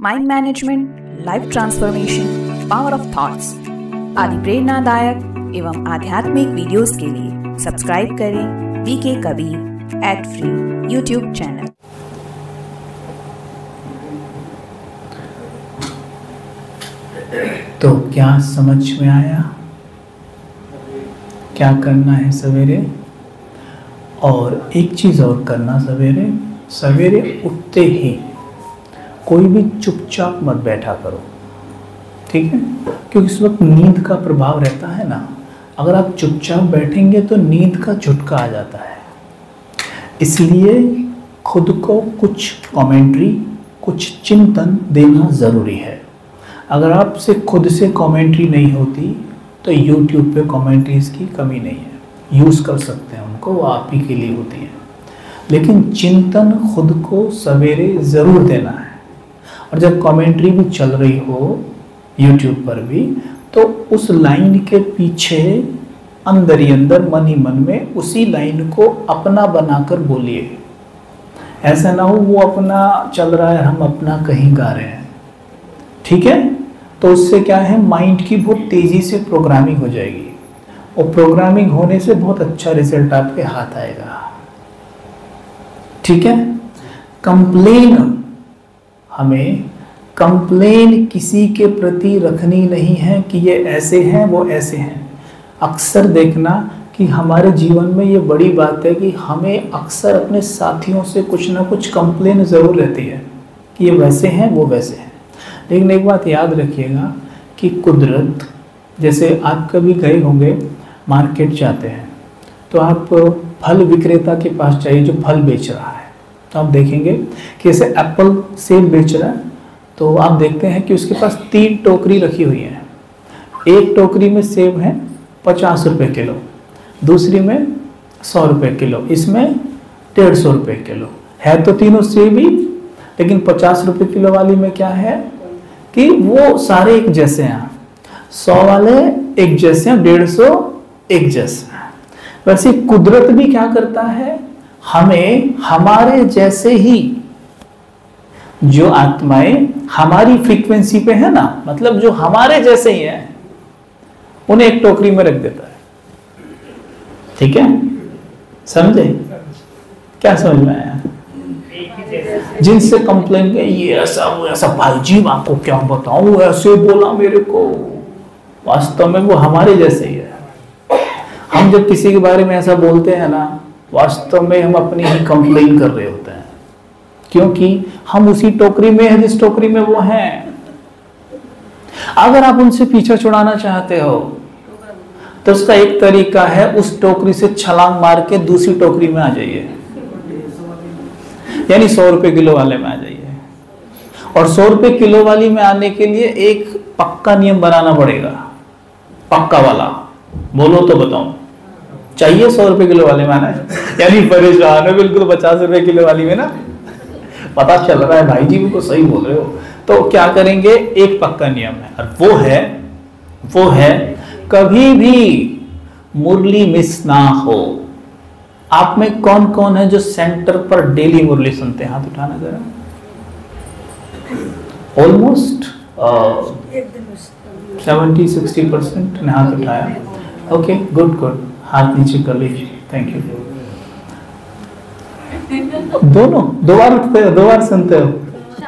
Mind management, life transformation, power of thoughts आदि प्रेरणादायक एवं आध्यात्मिक वीडियोस के लिए सब्सक्राइब करें VK Kabir @free YouTube channel. तो क्या समझ में आया क्या करना है सवेरे? और एक चीज़ और करना, सवेरे उठते ही कोई भी चुपचाप मत बैठा करो, ठीक है? क्योंकि इस वक्त नींद का प्रभाव रहता है ना। अगर आप चुपचाप बैठेंगे तो नींद का झटका आ जाता है। इसलिए खुद को कुछ कमेंट्री, कुछ चिंतन देना ज़रूरी है। अगर आपसे खुद से कमेंट्री नहीं होती तो YouTube पे कमेंट्रीज की कमी नहीं है, यूज़ कर सकते हैं उनको, वो आप ही के लिए होती है। लेकिन चिंतन खुद को सवेरे ज़रूर देना है। और जब कमेंट्री भी चल रही हो YouTube पर भी, तो उस लाइन के पीछे अंदर ही अंदर मन ही मन में उसी लाइन को अपना बनाकर बोलिए। ऐसा ना हो वो अपना चल रहा है, हम अपना कहीं गा रहे हैं, ठीक है? तो उससे क्या है, माइंड की बहुत तेज़ी से प्रोग्रामिंग हो जाएगी, और प्रोग्रामिंग होने से बहुत अच्छा रिजल्ट आपके हाथ आएगा, ठीक है? हमें कंप्लेन किसी के प्रति रखनी नहीं है कि ये ऐसे हैं वो ऐसे हैं। अक्सर देखना कि हमारे जीवन में ये बड़ी बात है कि हमें अक्सर अपने साथियों से कुछ ना कुछ कंप्लेन ज़रूर रहती है कि ये वैसे हैं वो वैसे हैं। लेकिन एक बात याद रखिएगा कि कुदरत, जैसे आप कभी गए होंगे मार्केट जाते हैं तो आप फल विक्रेता के पास जाइए जो फल बेच रहा है, तो आप देखेंगे कि जैसे एप्पल सेब बेच रहा है तो आप देखते हैं कि उसके पास 3 टोकरी रखी हुई है। एक टोकरी में सेब है 50 रुपये किलो, दूसरी में 100 रुपये किलो, इसमें 150 रुपये किलो है। तो तीनों सेब ही, लेकिन 50 रुपये किलो वाली में क्या है कि वो सारे एक जैसे हैं, 100 वाले एक जैसे हैं, 150 एक जैसे हैं। वैसे कुदरत भी क्या करता है, हमें हमारे जैसे ही जो आत्माएं हमारी फ्रीक्वेंसी पे है ना, मतलब जो हमारे जैसे ही हैं, उन्हें एक टोकरी में रख देता है, ठीक है? समझे? क्या समझ में आया? जिनसे कंप्लेन किया ये ऐसा वो ऐसा, भाई जी आपको क्या बताऊं, ऐसे बोला मेरे को, वास्तव में वो हमारे जैसे ही है। हम जब किसी के बारे में ऐसा बोलते हैं ना, वास्तव में हम अपनी ही कंप्लेन कर रहे होते हैं, क्योंकि हम उसी टोकरी में हैं जिस टोकरी में वो हैं। अगर आप उनसे पीछा छुड़ाना चाहते हो तो उसका एक तरीका है, उस टोकरी से छलांग मार के दूसरी टोकरी में आ जाइए, यानी 100 रुपए किलो वाले में आ जाइए। और 100 रुपए किलो वाली में आने के लिए एक पक्का नियम बनाना पड़ेगा। पक्का वाला बोलो तो बताओ, चाहिए 100 रुपए किलो वाले में आना है? यानी परेशान है बिल्कुल 50 रुपए किलो वाली में ना, पता चल रहा है भाई जी बिल्कुल सही बोल रहे हो। तो क्या करेंगे, एक पक्का नियम है, और वो है कभी भी मुरली मिस ना हो। आप में कौन कौन है जो सेंटर पर डेली मुरली सुनते हैं? हाथ उठाना जरा। ऑलमोस्ट 70-60% ने हाथ उठाया। ओके, गुड, हाथ नीचे कर लीजिए, थैंक यू। दोनों 2 बार उठते हो, 2 बार सुनते हो?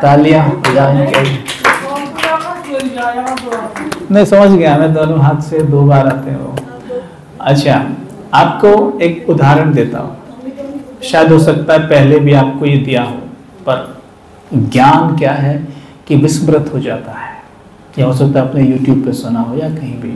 तालियां बजाने के लिए नहीं, समझ गया मैं, दोनों हाथ से 2 बार आते हो। अच्छा, आपको एक उदाहरण देता हूँ, शायद हो सकता है पहले भी आपको ये दिया हो, पर ज्ञान क्या है कि विस्मृत हो जाता है, या हो सकता है आपने YouTube पे सुना हो या कहीं भी,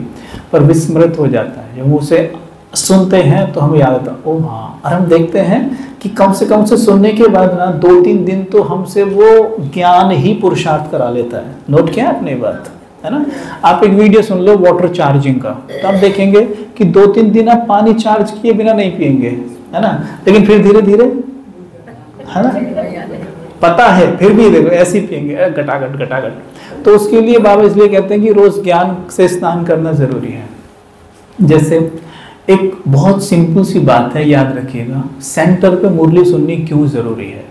पर विस्मृत हो जाता है। जब उसे सुनते हैं तो हमें याद आता है, ओ हाँ। और हम देखते हैं कि कम से कम से सुनने के बाद ना 2-3 दिन तो हमसे वो ज्ञान ही पुरुषार्थ करा लेता है। नोट किया आपने बात, है ना? आप एक वीडियो सुन लो वाटर चार्जिंग का, तो आप देखेंगे कि 2-3 दिन आप पानी चार्ज किए बिना नहीं पिएंगे, है ना? लेकिन फिर धीरे धीरे, है ना, पता है, फिर भी देखो ऐसे ही पिएंगे, घटाघट। तो उसके लिए बाबा इसलिए कहते हैं कि रोज ज्ञान से स्नान करना जरूरी है। जैसे एक बहुत सिंपल सी बात है, याद रखिएगा, सेंटर पे मुरली सुननी क्यों जरूरी है?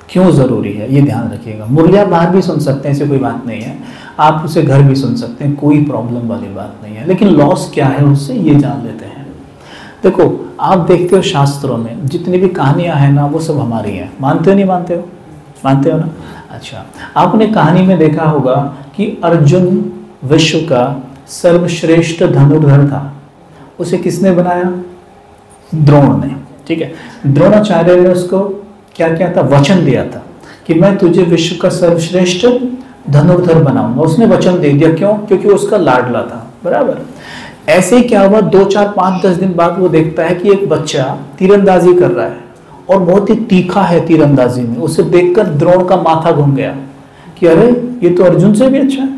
क्यों ज़रूरी है ये ध्यान रखिएगा। मुरली आप बाहर भी सुन सकते हैं, ऐसी कोई बात नहीं है, आप उसे घर भी सुन सकते हैं, कोई प्रॉब्लम वाली बात नहीं है, लेकिन लॉस क्या है उससे ये जान लेते हैं। देखो आप देखते हो शास्त्रों में जितनी भी कहानियां हैं ना वो सब हमारी हैं, मानते हो नहीं मानते हो? मानते हो ना? अच्छा, आपने कहानी में देखा होगा कि अर्जुन विश्व का सर्वश्रेष्ठ धनुर्धर था, उसे किसने बनाया? द्रोण ने, ठीक है। द्रोणाचार्य ने उसको क्या क्या था? वचन दिया था कि मैं तुझे विश्व का सर्वश्रेष्ठ धनुर्धर बनाऊंगा। उसने वचन दे दिया, क्यों? क्योंकि उसका लाडला था, बराबर। ऐसे ही क्या हुआ, 2, 4, 5, 10 दिन बाद वो देखता है कि एक बच्चा तीरंदाजी कर रहा है और बहुत ही तीखा है तीरंदाजी में। उसे देखकर द्रोण का माथा घूम गया कि अरे ये तो अर्जुन से भी अच्छा है,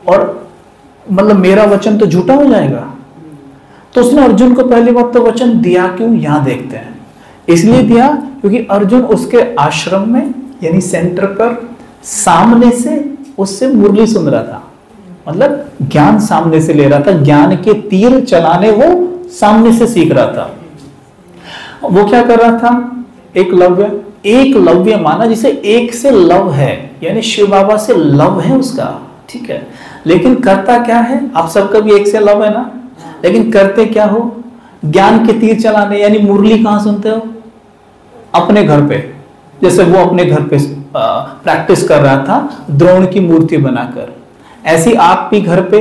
और मतलब मेरा वचन तो झूठा हो जाएगा। तो उसने अर्जुन को पहली बात तो वचन दिया क्यों? यहां देखते हैं, इसलिए दिया क्योंकि अर्जुन उसके आश्रम में यानी सेंटर पर सामने से उससे मुरली सुन रहा था, मतलब ज्ञान सामने से ले रहा था, ज्ञान के तीर चलाने वो सामने से सीख रहा था। वो क्या कर रहा था? एकलव्य माना जिसे एक से लव है, यानी शिव बाबा से लव है उसका, ठीक है। लेकिन करता क्या है? आप सबका भी एक से लव है ना, लेकिन करते क्या हो? ज्ञान के तीर चलाने, यानी मुरली कहां सुनते हो? अपने घर पे। जैसे वो अपने घर पे प्रैक्टिस कर रहा था द्रोण की मूर्ति बनाकर, ऐसी आप भी घर पे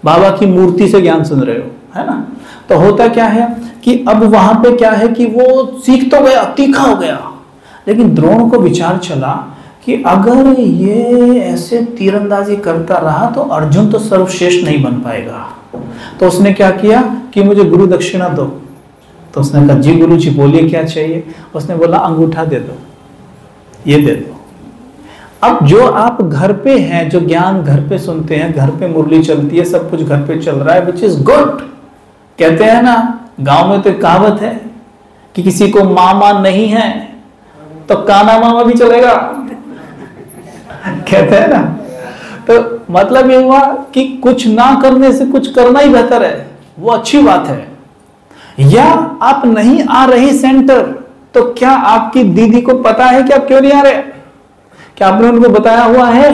बाबा की मूर्ति से ज्ञान सुन रहे हो, है ना। तो होता क्या है कि अब वहां पे क्या है कि वो सीख तो गया, तीखा हो गया, लेकिन द्रोण को विचार चला कि अगर ये ऐसे तीरंदाजी करता रहा तो अर्जुन तो सर्वश्रेष्ठ नहीं बन पाएगा। तो उसने क्या किया कि मुझे गुरु दक्षिणा दो। तो उसने कहा जी गुरु जी बोलिए क्या चाहिए? उसने बोला अंगूठा दे दो, ये दे दो। अब जो आप घर पे हैं, जो ज्ञान घर पे सुनते हैं, घर पे मुरली चलती है, सब कुछ घर पे चल रहा है, विच इज गुड। कहते हैं ना, गांव में तो कहावत है कि किसी को मामा नहीं है तो काना मामा भी चलेगा, कहते हैं ना। तो मतलब ये हुआ कि कुछ ना करने से कुछ करना ही बेहतर है, वो अच्छी बात है। या आप नहीं आ रहे सेंटर, तो क्या आपकी दीदी को पता है कि आप क्यों नहीं आ रहे? क्या आपने उनको बताया हुआ है?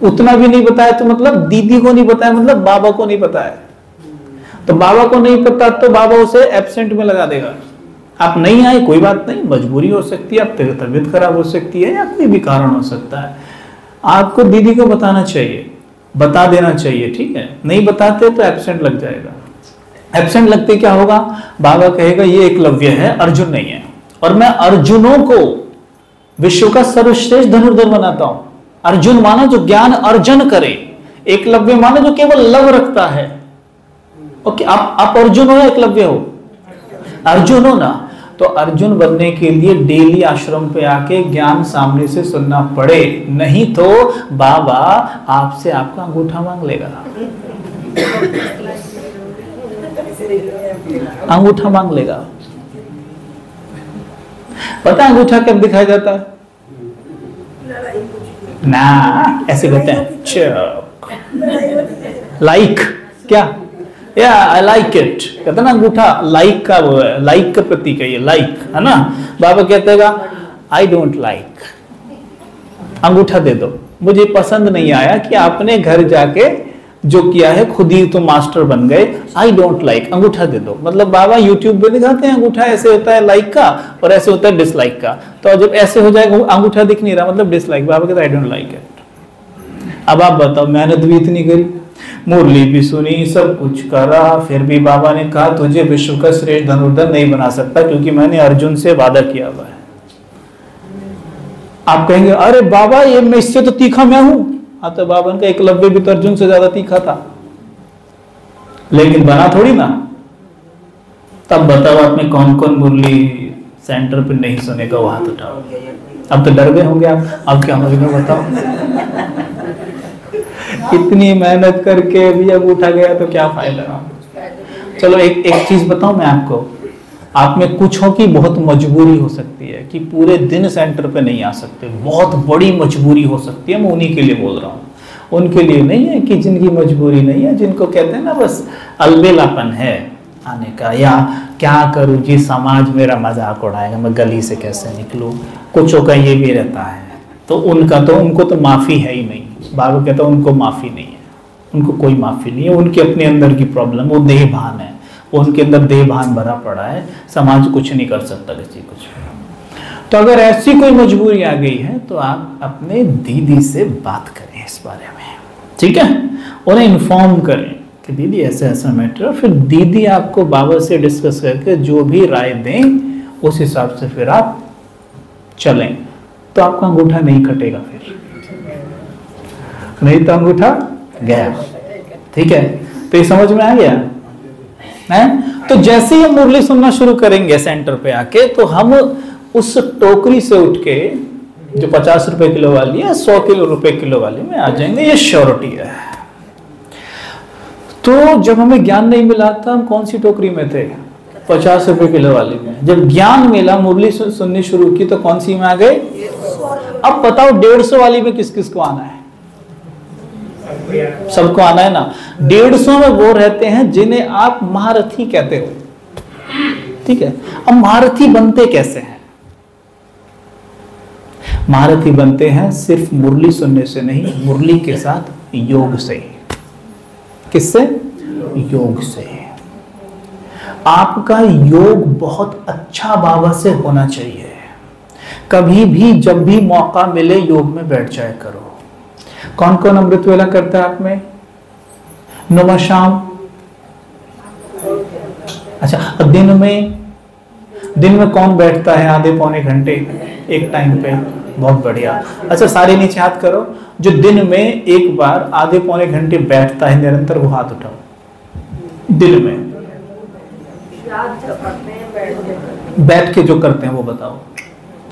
उतना भी नहीं बताया तो मतलब दीदी को नहीं बताया, मतलब बाबा को नहीं पता है। तो बाबा को नहीं पता तो बाबा उसे एब्सेंट में लगा देगा। आप नहीं आए कोई बात नहीं, मजबूरी हो सकती है, आपकी तबीयत खराब हो सकती है, या कोई भी कारण हो सकता है। आपको दीदी को बताना चाहिए, बता देना चाहिए, ठीक है। नहीं बताते तो एब्सेंट लग जाएगा। एब्सेंट लगते क्या होगा? बाबा कहेगा ये एकलव्य है, अर्जुन नहीं है, और मैं अर्जुनों को विश्व का सर्वश्रेष्ठ धनुर्धर बनाता हूं। अर्जुन माना जो ज्ञान अर्जन करे, एकलव्य माना जो केवल लव रखता है। ओके, आप अर्जुन हो या एकलव्य हो? अर्जुन हो ना। तो अर्जुन बनने के लिए डेली आश्रम पे आके ज्ञान सामने से सुनना पड़े, नहीं तो बाबा आपसे आपका अंगूठा मांग लेगा। अंगूठा मांग लेगा। पता है अंगूठा कब दिखाया जाता है? ना, ऐसे कहते हैं लाइक क्या, या आई लाइक इट, कहते ना अंगूठा लाइक का वो है, लाइक का प्रतीक है ये, लाइक है ना। बाबा कहते हैं आई डोंट लाइक, अंगूठा दे दो, मुझे पसंद नहीं आया कि आपने घर जाके जो किया है, खुद ही तो मास्टर बन गए, आई डोंट लाइक, अंगूठा दे दो। मतलब बाबा यूट्यूब पे दिखाते हैं अंगूठा ऐसे होता है लाइक का और ऐसे होता है डिसलाइक का, तो जब ऐसे हो जाएगा अंगूठा दिख नहीं रहा मतलब डिसलाइक, बाबा कहते आई डोंट लाइक इट। अब आप बताओ, मेहनत भी इतनी करी, मुरली भी सुनी, सब कुछ करा, फिर भी बाबा ने कहा तुझे विश्व का श्रेष्ठ धनुर्धर नहीं बना सकता क्योंकि मैंने अर्जुन से वादा किया हुआ है। आप कहेंगे अरे बाबा ये मैं इससे तो तीखा मैं हूं। हाँ, तो बाबा का एकलव्य भी तो अर्जुन से ज्यादा तीखा था, लेकिन बना थोड़ी ना। तब बताओ आपने कौन कौन मुरली सेंटर पे नहीं सुनेगा, वो हाथ उठाओ। अब तो डर गए होंगे आप, अब क्या होगा बताओ। इतनी मेहनत करके भी अब उठा गया तो क्या फायदा। चलो एक चीज बताऊं मैं आपको, आप में कुछों की बहुत मजबूरी हो सकती है कि पूरे दिन सेंटर पे नहीं आ सकते, बहुत बड़ी मजबूरी हो सकती है, मैं उन्हीं के लिए बोल रहा हूँ। उनके लिए नहीं है कि जिनकी मजबूरी नहीं है, जिनको कहते हैं ना बस अलबेलापन है, आने का, या क्या करूं जी समाज मेरा मजाक उड़ाएगा, मैं गली से कैसे निकलूं, कुछों का ये भी रहता है। तो उनको तो माफ़ी है ही नहीं। बाबा कहता है उनको माफ़ी नहीं है, उनको कोई माफ़ी नहीं है, उनके अपने अंदर की प्रॉब्लम, वो देह भान है, वो उनके अंदर देह भान भरा पड़ा है, समाज कुछ नहीं कर सकता किसी कुछ। तो अगर ऐसी कोई मजबूरी आ गई है तो आप अपने दीदी से बात करें इस बारे में, ठीक है, उन्हें इन्फॉर्म करें कि दीदी ऐसा ऐसा मैटर है, फिर दीदी आपको बाबा से डिस्कस करके जो भी राय दें उस हिसाब से फिर आप चलें, तो आपका अंगूठा नहीं कटेगा, फिर नहीं तो अंगूठा गया, ठीक है। तो ये समझ में आ गया है? तो जैसे ही हम मुरली सुनना शुरू करेंगे सेंटर पे आके, तो हम उस टोकरी से उठ के जो 50 रुपए किलो वाली है 100 रुपए किलो वाली में आ जाएंगे, ये श्योरिटी है। तो जब हमें ज्ञान नहीं मिला था हम कौन सी टोकरी में थे? 50 रुपए किलो वाली में। जब ज्ञान मिला, मुरली सुननी शुरू की, तो कौन सी में आ गए? अब बताओ 150 वाली में किस किस को आना है? सबको आना है ना। 150 में वो रहते हैं जिन्हें आप महारथी कहते हो, ठीक है। अब महारथी बनते कैसे हैं? महारथी बनते हैं सिर्फ मुरली सुनने से नहीं, मुरली के साथ योग से। किससे? योग से। आपका योग बहुत अच्छा बाबा से होना चाहिए। कभी भी जब भी मौका मिले योग में बैठ जाया करो। कौन कौन अमृत वेला करता है आप में? नुमा शाम, अच्छा दिन में कौन बैठता है आधे पौने घंटे एक टाइम पे? बहुत बढ़िया। अच्छा सारे नीचे हाथ करो जो दिन में एक बार आधे पौने घंटे बैठता है निरंतर, वो हाथ उठाओ। दिन में बैठ के जो करते हैं वो बताओ।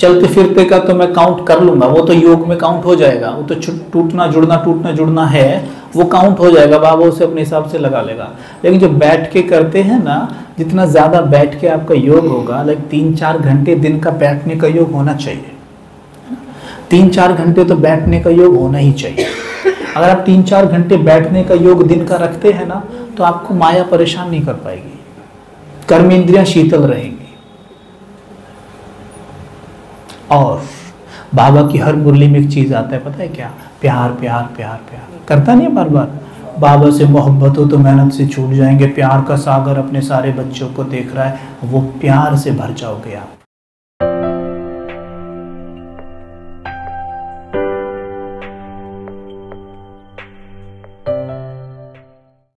चलते फिरते का तो मैं काउंट कर लूंगा, वो तो योग में काउंट हो जाएगा, वो तो टूटना जुड़ना है, वो काउंट हो जाएगा, बाबा उसे अपने हिसाब से लगा लेगा। लेकिन जो बैठ के करते हैं ना, जितना ज्यादा बैठ के आपका योग होगा, लाइक 3-4 घंटे दिन का बैठने का योग होना चाहिए। 3-4 घंटे तो बैठने का योग होना ही चाहिए। अगर आप 3-4 घंटे बैठने का योग दिन का रखते हैं ना, तो आपको माया परेशान नहीं कर पाएगी, कर्म इंद्रियां शीतल रहेंगी। और बाबा की हर मुरली में एक चीज आता है, पता है क्या? प्यार प्यार प्यार प्यार। करता नहीं है बार बार? बाबा से मोहब्बत हो तो मेहनत से छूट जाएंगे, प्यार का सागर अपने सारे बच्चों को देख रहा है, वो प्यार से भर जाओगे आप।